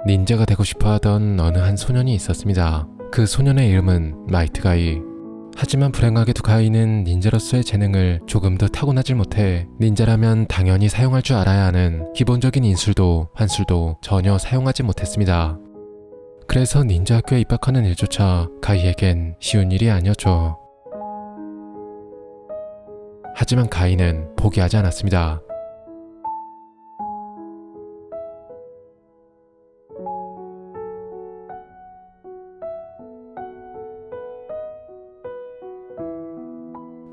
닌자가 되고 싶어 하던 어느 한 소년이 있었습니다. 그 소년의 이름은 마이트 가이. 하지만 불행하게도 가이는 닌자로서의 재능을 조금도 타고나질 못해 닌자라면 당연히 사용할 줄 알아야 하는 기본적인 인술도 환술도 전혀 사용하지 못했습니다. 그래서 닌자 학교에 입학하는 일조차 가이에겐 쉬운 일이 아니었죠. 하지만 가이는 포기하지 않았습니다.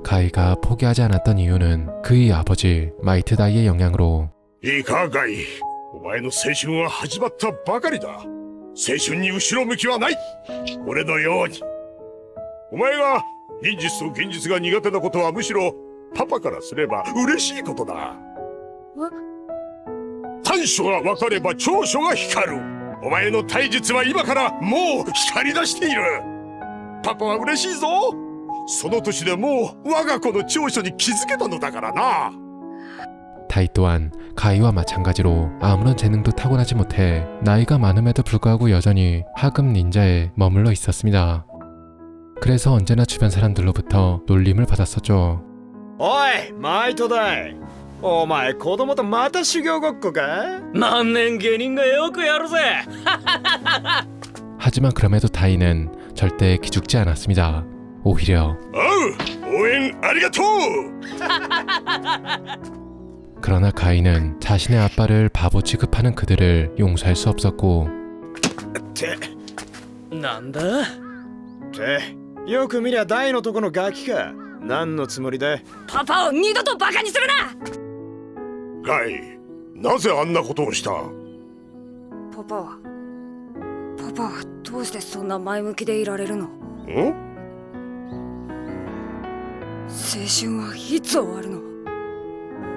가이가 포기하지 않았던 이유는 그의 아버지 마이트 다이의 영향으로 いいかガイ、お前の青春は始まったばかりだ。青春に後ろ向きはない。俺のように。お前が忍術と現実が苦手なことはむしろパパからすれば嬉しいことだ。短所が分かれば長所が光る。お前の体術は今からもう光り出している。パパは嬉しいぞ。その年でもう我が子の長所に気づけたのだからな。 다이 또한 가이와 마찬가지로 아무런 재능도 타고나지 못해 나이가 많음에도 불구하고 여전히 하급 닌자에 머물러 있었습니다. 그래서 언제나 주변 사람들로부터 놀림을 받았었죠. おいマイトだい、お前子供とまた修行ごっこか。万年芸人がよくやるぜ。 하지만 그럼에도 다이는 절대 기죽지 않았습니다. 오히려 おう、応援ありがとう。 그러나 가이는 자신의 아빠를 바보 취급하는 그들을 용서할 수 없었고 ってなんだってよく見りゃ大のとこのガキか。何のつもりだ。パパを二度とバカにするな。ガイ、なぜあんなことをした。パパはどうしてそんな前向きでいられるの。ん？青春はいつ終わるの。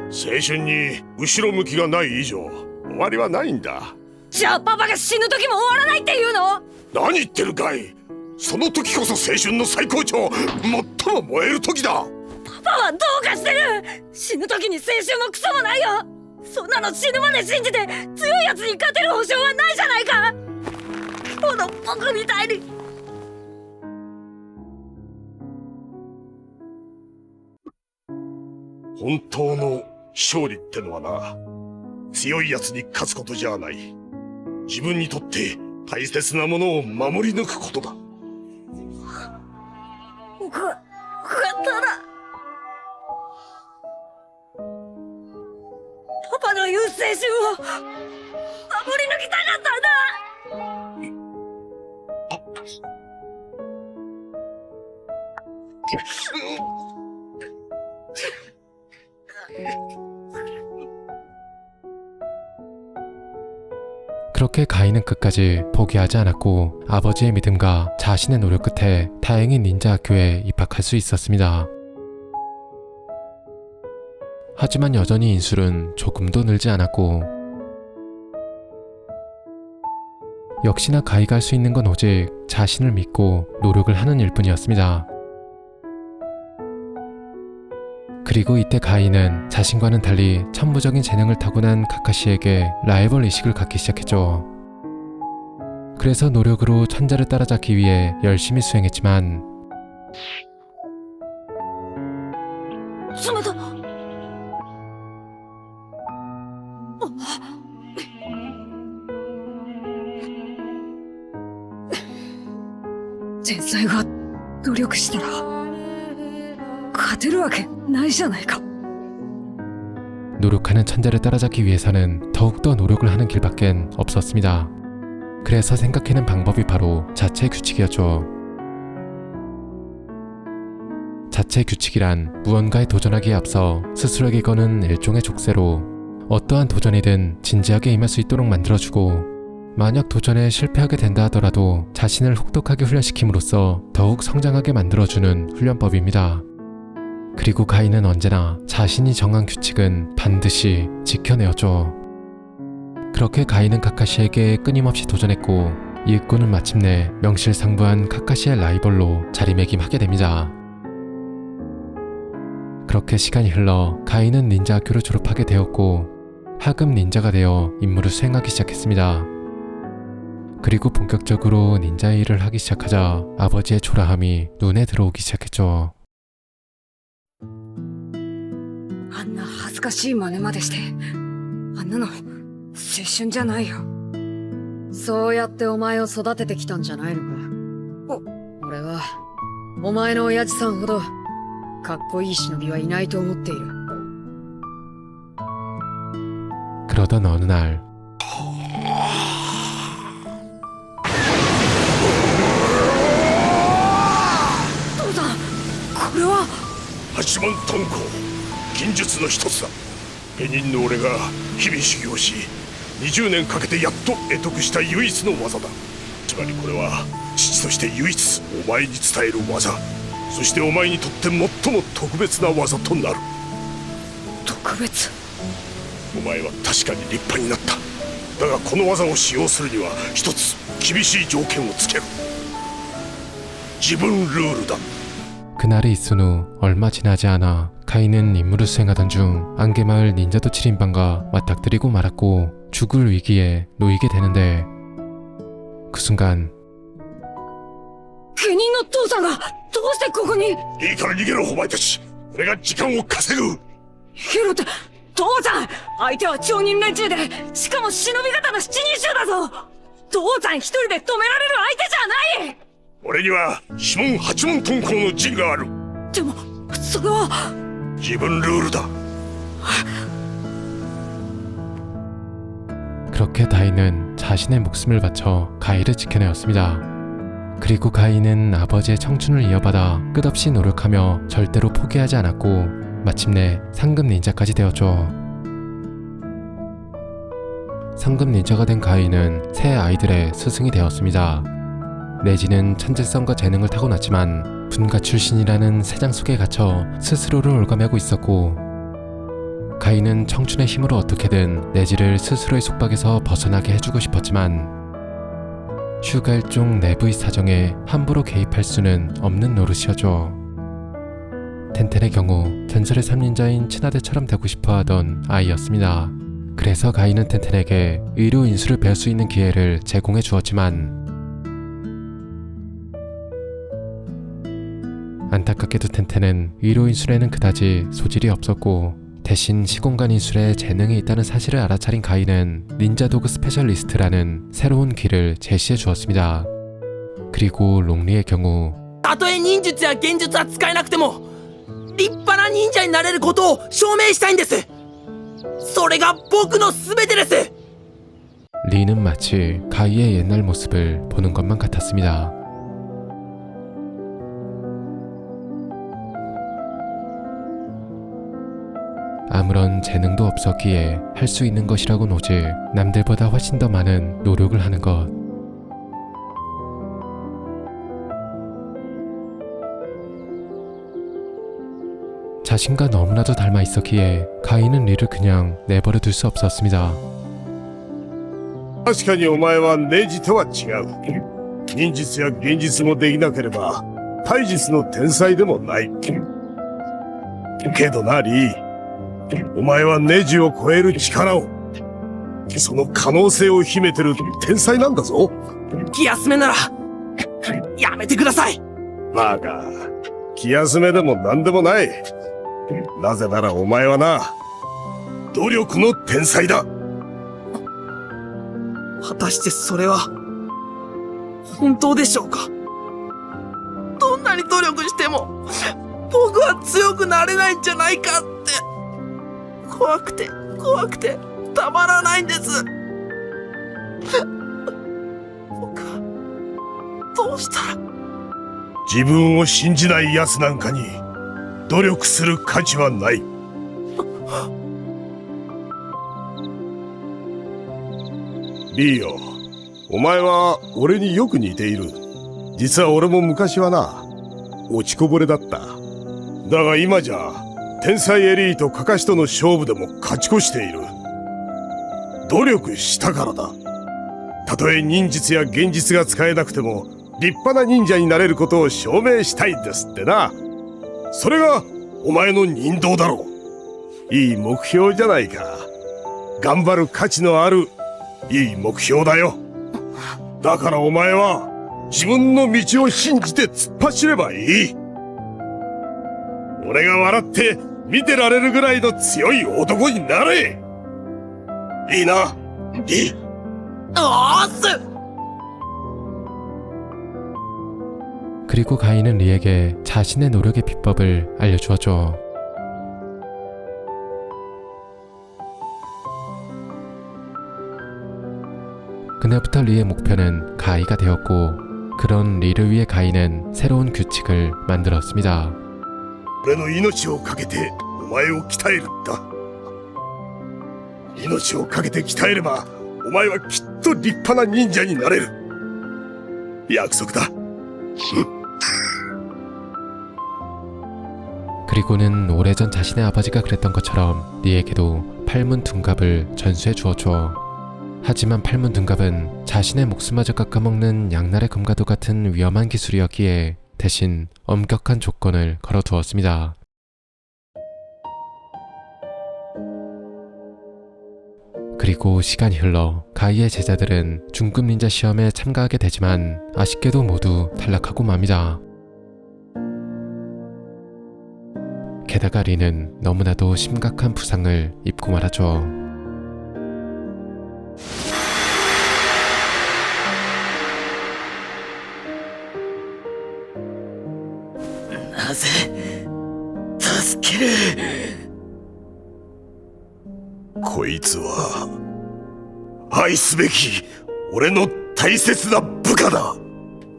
青春に後ろ向きがない以上終わりはないんだ。じゃあパパが死ぬ時も終わらないっていうの。何言ってるガイ。その時こそ青春の最高潮、最も燃える時だ。パパはどうかしてる。死ぬ時に青春もクソもないよ。そんなの死ぬまで信じて強いやつに勝てる保証はないじゃないか。この僕みたいに。本当の勝利ってのはな、強いやつに勝つことじゃない。自分にとって大切なものを守り抜くことだ。分かったらパパの言う青春を守り抜きたかったんだ。그렇게 가이는 끝까지 포기하지 않았고 아버지의 믿음과 자신의 노력 끝에 다행히 닌자 학교에 입학할 수 있었습니다. 하지만 여전히 인술은 조금도 늘지 않았고 역시나 가이가 할 수 있는 건 오직 자신을 믿고 노력을 하는 일뿐이었습니다. 그리고 이때 가이는 자신과는 달리 천부적인 재능을 타고난 카카시에게 라이벌 의식을 갖기 시작했죠. 그래서 노력으로 천재를 따라잡기 위해 열심히 수행했지만 冷た。天才が努力したら勝てるわけないじゃないか。 노력하는 천재를 따라잡기 위해서는 더욱더 노력을 하는 길밖엔 없었습니다. 그래서 생각해낸 방법이 바로 자체 규칙이었죠. 자체 규칙이란 무언가에 도전하기에 앞서 스스로에게 거는 일종의 족쇄로 어떠한 도전이든 진지하게 임할 수 있도록 만들어주고 만약 도전에 실패하게 된다 하더라도 자신을 혹독하게 훈련시킴으로써 더욱 성장하게 만들어주는 훈련법입니다. 그리고 가이는 언제나 자신이 정한 규칙은 반드시 지켜내었죠. 그렇게 가이는 카카시에게 끊임없이 도전했고 이윽고는 마침내 명실상부한 카카시의 라이벌로 자리매김하게 됩니다. 그렇게 시간이 흘러 가이는 닌자 학교를 졸업하게 되었고 하급 닌자가 되어 임무를 수행하기 시작했습니다. 그리고 본격적으로 닌자 일을 하기 시작하자 아버지의 초라함이 눈에 들어오기 시작했죠. あんな恥ずかしい真似までしてあんなの青春じゃないよ。そうやってお前を育ててきたんじゃないのか。俺はお前の親父さんほどかっこいい忍びはいないと思っている。 그러던 어느 날八門遁甲禁術の一つだ。下人の俺が日々修行し20年かけてやっと得得した唯一の技だ。つまりこれは父として唯一お前に伝える技、そしてお前にとって最も特別な技となる。特別？お前は確かに立派になった。だがこの技を使用するには一つ厳しい条件をつける。自分ルールだ。 그날이 있은 후 얼마 지나지 않아 카이는 임무를 수행하던 중 안개마을 닌자도 7인방과 맞닥뜨리고 말았고 죽을 위기에 놓이게 되는데 그 순간 下人の父さんがどうしてここに？いいから逃げろお前たち。俺が時間を稼ぐ。ヒロって父さん、相手は町人連中でしかも忍び方の七人衆だぞ。父さん一人で止められる相手じゃない。 俺には四門八門遁甲の陣がある。でもそれは自分ルールだ。 그렇게 다이는 자신의 목숨을 바쳐 가이를 지켜내었습니다. 그리고 가이는 아버지의 청춘을 이어받아 끝없이 노력하며 절대로 포기하지 않았고 마침내 상급 닌자까지 되었죠. 상급 닌자가 된 가이는 새 아이들의 스승이 되었습니다. 내지는 천재성과 재능을 타고났지만 분가 출신이라는 세장 속에 갇혀 스스로를 올가매고 있었고 가인은 청춘의 힘으로 어떻게든 내지를 스스로의 속박에서 벗어나게 해주고 싶었지만 슈갈종 내부의 사정에 함부로 개입할 수는 없는 노릇이었죠. 텐텐의 경우 전설의 3닌자인 친하대처럼 되고 싶어하던 아이였습니다. 그래서 가인은 텐텐에게 의료 인수를 배울 수 있는 기회를 제공해 주었지만 안타깝게도 텐텐은 의료 인술에는 그다지 소질이 없었고 대신 시공간 인술에 재능이 있다는 사실을 알아차린 가인은 닌자 도구 스페셜리스트라는 새로운 길을 제시해 주었습니다. 그리고 롱리의 경우 たとえ忍術や幻術は使えなくても立派な忍者になれることを証明したいんです。それが僕の全てです。 리는 마치 가이의 옛날 모습을 보는 것만 같았습니다. 아무런 재능도 없었기에 할 수 있는 것이라곤 오직 남들보다 훨씬 더 많은 노력을 하는 것. 자신과 너무나도 닮아 있었기에 가인은 리를 그냥 내버려 둘 수 없었습니다. 確かにお前はネジとは違う。忍術や幻術もできなければ体術の天才でもない。けどなリー、お前はネジを超える力を、その可能性を秘めてる天才なんだぞ。気休めならやめてください。バカ、気休めでも何でもない。なぜならお前はな、努力の天才だ。果たしてそれは本当でしょうか。どんなに努力しても僕は強くなれないんじゃないかって怖くてたまらないんです。僕はどうしたら。自分を信じない奴なんかに努力する価値はない。リーよ、お前は俺によく似ている。実は俺も昔はな、落ちこぼれだった。だが今じゃ天才エリートカカシとの勝負でも勝ち越している。努力したからだ。たとえ忍術や幻術が使えなくても立派な忍者になれることを証明したいんですってな。それがお前の忍道だろう。いい目標じゃないか。頑張る価値のあるいい目標だよ。だからお前は自分の道を信じて突っ走ればいい。俺が笑って見てられるぐらいの強い男になれ。いいな、リー。あーす。 그리고 가인은 리에게 자신의 노력의 비법을 알려주었죠. 그날부터 리의 목표는 가이가 되었고, 그런 리를 위해 가인은 새로운 규칙을 만들었습니다. 俺の命をかけてお前を鍛えるんだ。命をかけて鍛えればお前はきっと立派な忍者になれる。約束だ。 그리고는 오래전 자신의 아버지가 그랬던 것처럼 리에게도 팔문 둔갑을 전수해 주었죠. 하지만 팔문 둔갑은 자신의 목숨마저 깎아먹는 양날의 금과도 같은 위험한 기술이었기에 대신 엄격한 조건을 걸어두었습니다. 그리고 시간이 흘러 가이의 제자들은 중급 닌자 시험에 참가하게 되지만 아쉽게도 모두 탈락하고 맙니다. 게다가 리는 너무나도 심각한 부상을 입고 말았죠. なぜ助ける。こいつは愛すべき俺の大切な部下だ。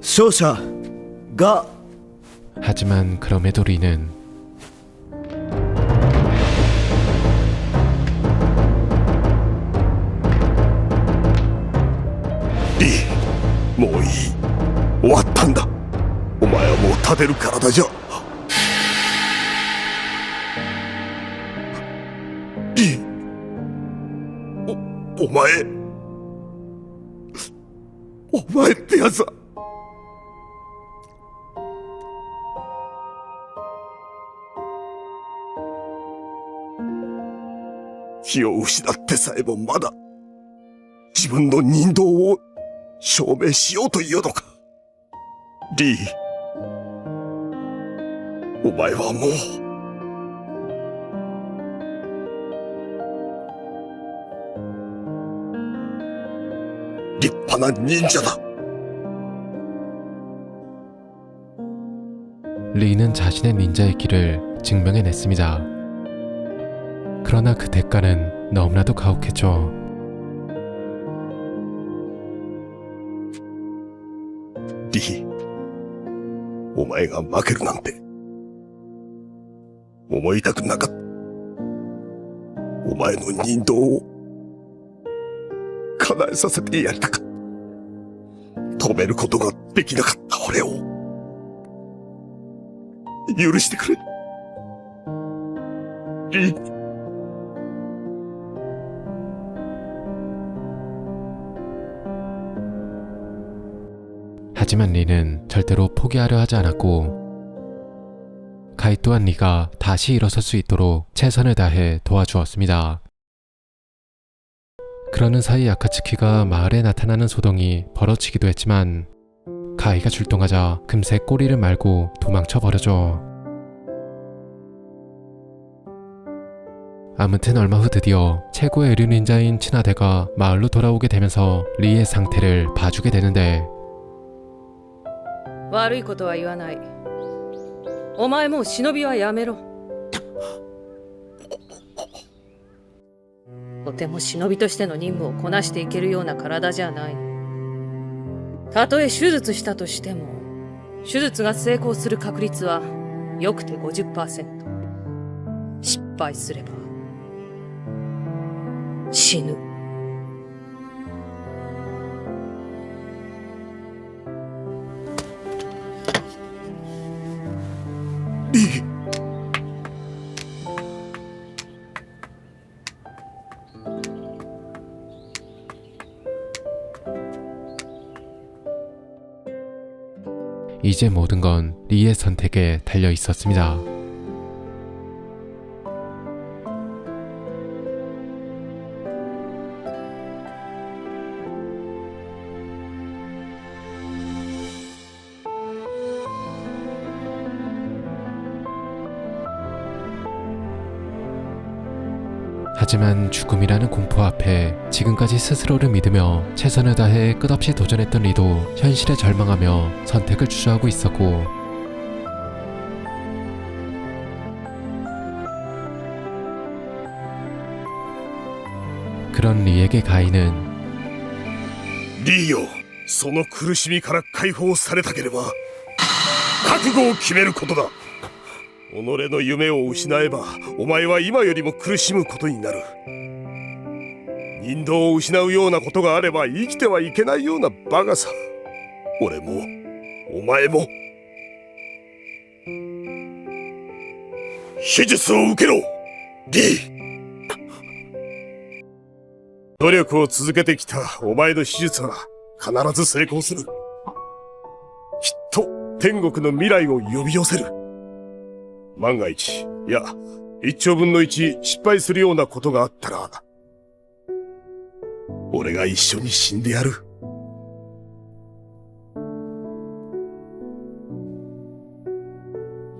勝者が 하지만 그럼에도 리는リー、もういい。終わったんだ。お前はもう立てる体じゃ。リー、お前ってやつは気を失ってさえもまだ自分の人道を証明しようというのか。リー、お前はもう立派な忍者だ。 리는 자신의 닌자의 길을 증명해냈습니다. 그러나 그 대가는 너무나도 가혹했죠.リー、お前が負けるなんて思いたくなかった。お前の人道を叶えさせてやりたかった。止めることができなかった俺を許してくれ。リー、 하지만 리는 절대로 포기하려 하지 않았고 가이 또한 리가 다시 일어설 수 있도록 최선을 다해 도와주었습니다. 그러는 사이 아카츠키가 마을에 나타나는 소동이 벌어지기도 했지만 가이가 출동하자 금세 꼬리를 말고 도망쳐 버려죠. 아무튼 얼마 후 드디어 최고의 의류 닌자인 친하대가 마을로 돌아오게 되면서 리의 상태를 봐주게 되는데 悪いことは言わない。お前もう忍びはやめろ。とても忍びとしての任務をこなしていけるような体じゃない。たとえ手術したとしても、手術が成功する確率はよくて 50%。失敗すれば死ぬ。 リー、 이제 모든 건 리의 선택에 달려 있었습니다. 하지만 죽음이라는 공포 앞에 지금까지 스스로를 믿으며 최선을 다해 끝없이 도전했던 리도 현실에 절망하며 선택을 주저하고 있었고, 그런 리에게 가인은 リーよ、その苦しみから解放されたければ覚悟を決めることだ。己の夢を失えばお前は今よりも苦しむことになる。人道を失うようなことがあれば生きてはいけないようなバカさ。俺もお前も手術を受けろ、リー。努力を続けてきたお前の手術は必ず成功する。きっと天国の未来を呼び寄せる。万が一、いや、1兆分の1失敗するようなことがあったら、俺が一緒に死んでやる。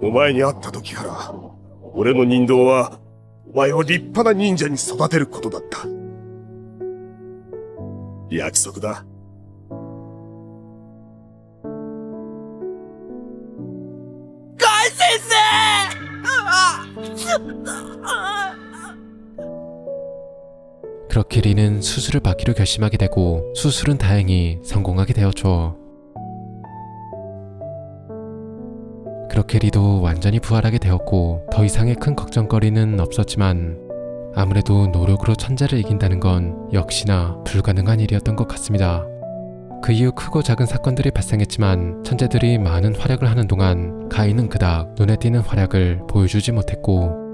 お前に会った時から、俺の人道は、お前を立派な忍者に育てることだった。約束だ。ガイ先生！ 그렇게 리는 수술을 받기로 결심하게 되고, 수술은 다행히 성공하게 되었죠. 그렇게 리도 완전히 부활하게 되었고, 더 이상의 큰 걱정거리는 없었지만 아무래도 노력으로 천재를 이긴다는 건 역시나 불가능한 일이었던 것 같습니다. 그 이후 크고 작은 사건들이 발생했지만 천재들이 많은 활약을 하는 동안 가인은 그닥 눈에 띄는 활약을 보여주지 못했고,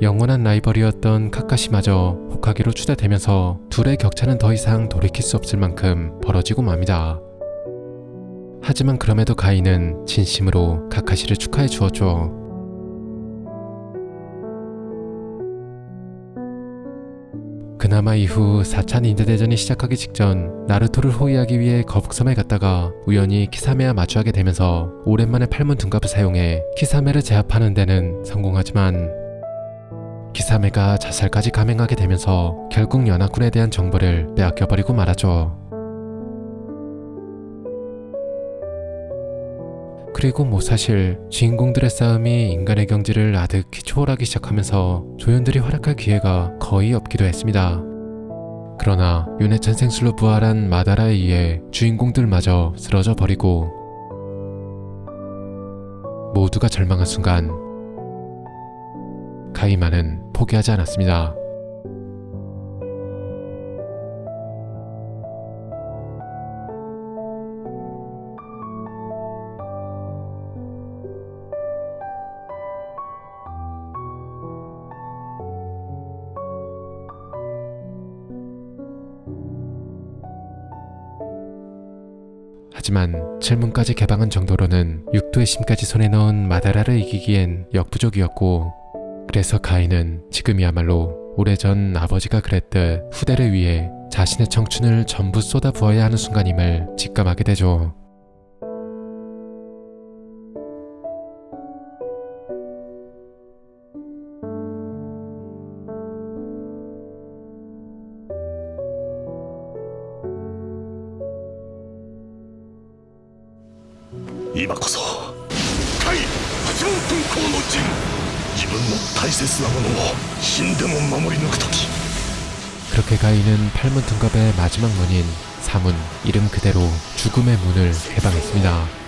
영원한 라이벌이었던 카카시마저 호카게로 추대되면서 둘의 격차는 더 이상 돌이킬 수 없을 만큼 벌어지고 맙니다. 하지만 그럼에도 가인은 진심으로 카카시를 축하해 주었죠. 그나마 이후 4차 닌자대전이 시작하기 직전 나루토를 호위하기 위해 거북섬에 갔다가 우연히 키사메와 마주하게 되면서 오랜만에 팔문 둔갑을 사용해 키사메를 제압하는 데는 성공하지만, 키사메가 자살까지 감행하게 되면서 결국 연합군에 대한 정보를 빼앗겨버리고 말하죠. 그리고 사실 주인공들의 싸움이 인간의 경지를 아득히 초월하기 시작하면서 조연들이 활약할 기회가 거의 없기도 했습니다. 그러나 윤회찬 생술로 부활한 마다라에 의해 주인공들마저 쓰러져 버리고, 모두가 절망한 순간 가이마는 포기하지 않았습니다. 하지만 7문까지 개방한 정도로는 6도의 심까지 손에 넣은 마다라를 이기기엔 역부족이었고, 그래서 가인은 지금이야말로 오래전 아버지가 그랬듯 후대를 위해 자신의 청춘을 전부 쏟아부어야 하는 순간임을 직감하게 되죠.今こそ甲斐八門遁甲の陣、自分の大切なものを死んでも守り抜く時。 그렇게 가인은 팔문 둔갑의 마지막 문인 사문, 이름 그대로 죽음의 문을 개방했습니다.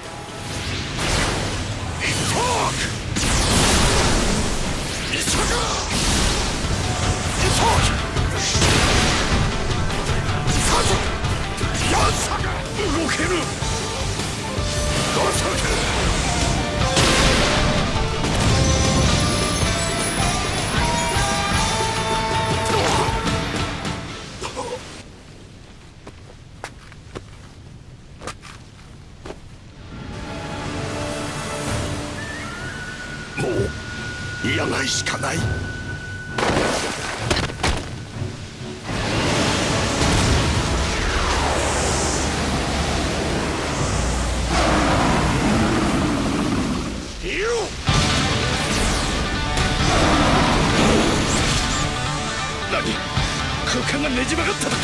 もう野外しかない。空間がねじ曲がっただと。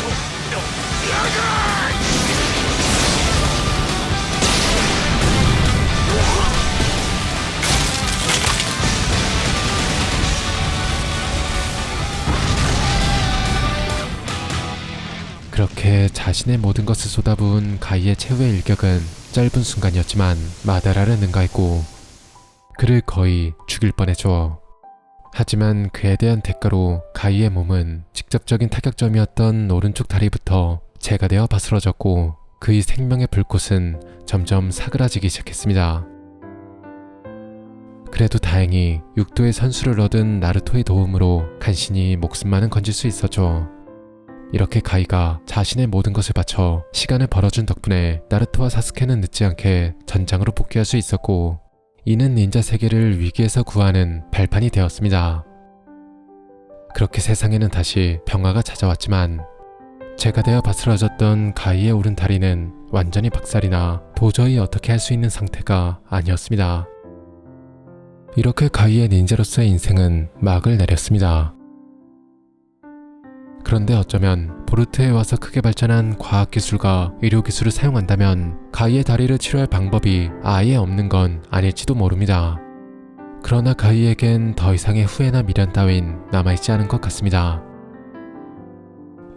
그렇게 자신의 모든 것을 쏟아부은 가이의 최후의 일격은 짧은 순간이었지만 마다라를 능가했고 그를 거의 죽일 뻔했죠. 하지만 그에 대한 대가로 가이의 몸은 직접적인 타격점이었던 오른쪽 다리부터 재가 되어 바스러졌고 그의 생명의 불꽃은 점점 사그라지기 시작했습니다. 그래도 다행히 육도의 선수를 얻은 나루토의 도움으로 간신히 목숨만은 건질 수 있었죠. 이렇게 가이가 자신의 모든 것을 바쳐 시간을 벌어준 덕분에 나루토와 사스케는 늦지 않게 전장으로 복귀할 수 있었고 이는 닌자 세계를 위기에서 구하는 발판이 되었습니다. 그렇게 세상에는 다시 평화가 찾아왔지만 재가 되어 바스러졌던 가이의 오른 다리는 완전히 박살이나 도저히 어떻게 할 수 있는 상태가 아니었습니다. 이렇게 가이의 닌자로서의 인생은 막을 내렸습니다. 그런데 어쩌면 보르트에 와서 크게 발전한 과학기술과 의료기술을 사용한다면 가이의 다리를 치료할 방법이 아예 없는 건 아닐지도 모릅니다. 그러나 가이에겐 더 이상의 후회나 미련 따윈 남아있지 않은 것 같습니다.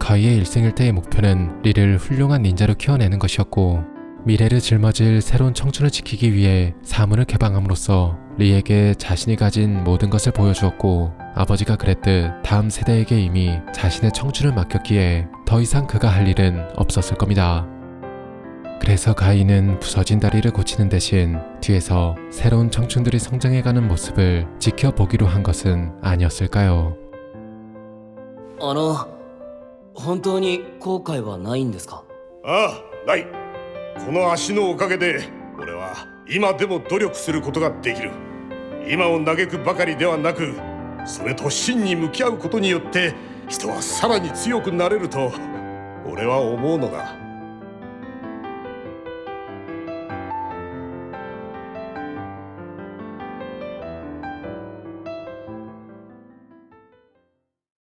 가이의 일생일대의 목표는 리를 훌륭한 닌자로 키워내는 것이었고 미래를 짊어질 새로운 청춘을 지키기 위해 사문을 개방함으로써 리에게 자신이 가진 모든 것을 보여주었고 아버지가 그랬듯 다음 세대에게 이미 자신의 청춘을 맡겼기에 더 이상 그가 할 일은 없었을 겁니다. 그래서 가이는 부서진 다리를 고치는 대신 뒤에서 새로운 청춘들이 성장해가는 모습을 지켜보기로 한 것은 아니었을까요? 本当に後悔はないんですか？ああ、ない。この足のおかげで俺は今でも努力することができる。今を嘆くばかりではなく、それと真に向き合うことによって人はさらに強くなれると俺は思うのだ。